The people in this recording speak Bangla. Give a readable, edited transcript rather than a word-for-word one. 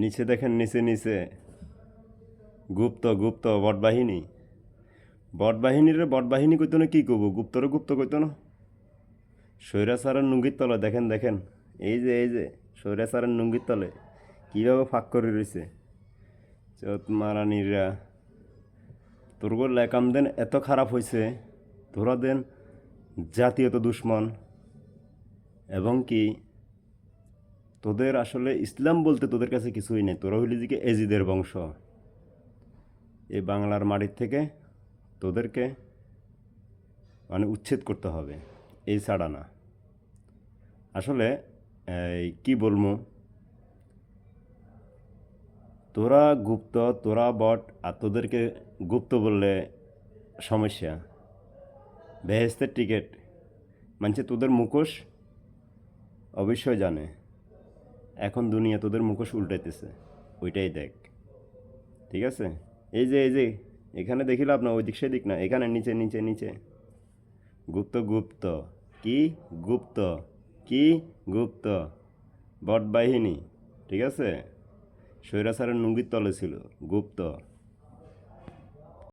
নিচে দেখেন, নিচে নিচে গুপ্ত গুপ্ত বটবাহিনী। বটবাহিনীরে বটবাহিনী কইতো না, কি কব, গুপ্তরে গুপ্ত কইতো না। স্বৈরাচারের নুঙ্গির তলে দেখেন দেখেন, এই যে স্বৈরাচারের নুঙ্গির তলে কীভাবে ফাঁক করে রয়েছে। চোত মারানিরা, তোরগোর লেকাম দেন এত খারাপ হয়েছে, তোরা দেন জাতীয়ত দুশ্মন। এবং কি তোদের আসলে ইসলাম বলতে তোদের কাছে কিছুই নেই, তোরা হইলি যে এজিদের বংশ। এই বাংলার মাটির থেকে তোদেরকে মানে উচ্ছেদ করতে হবে, এই ছাড়া না। আসলে এই কি বলবো, তোরা গুপ্ত, তোরা বট, আর তোদেরকে গুপ্ত বললে সমস্যা। বেহেস্তের টিকিট মানছে তোদের মুখোশ অবশ্যই জানে। এখন দুনিয়া তোদের মুখোশ উল্টাইতেছে, ওইটাই দেখ। ঠিক আছে, এই যে এখানে দেখিলাম না, ওই দিক সেদিক না, এখানে নিচে নিচে নিচে গুপ্ত গুপ্ত কি গুপ্ত কি গুপ্ত বট বাহিনী। ঠিক আছে, স্বৈরাচারের নুঙ্গির তলে ছিল গুপ্ত।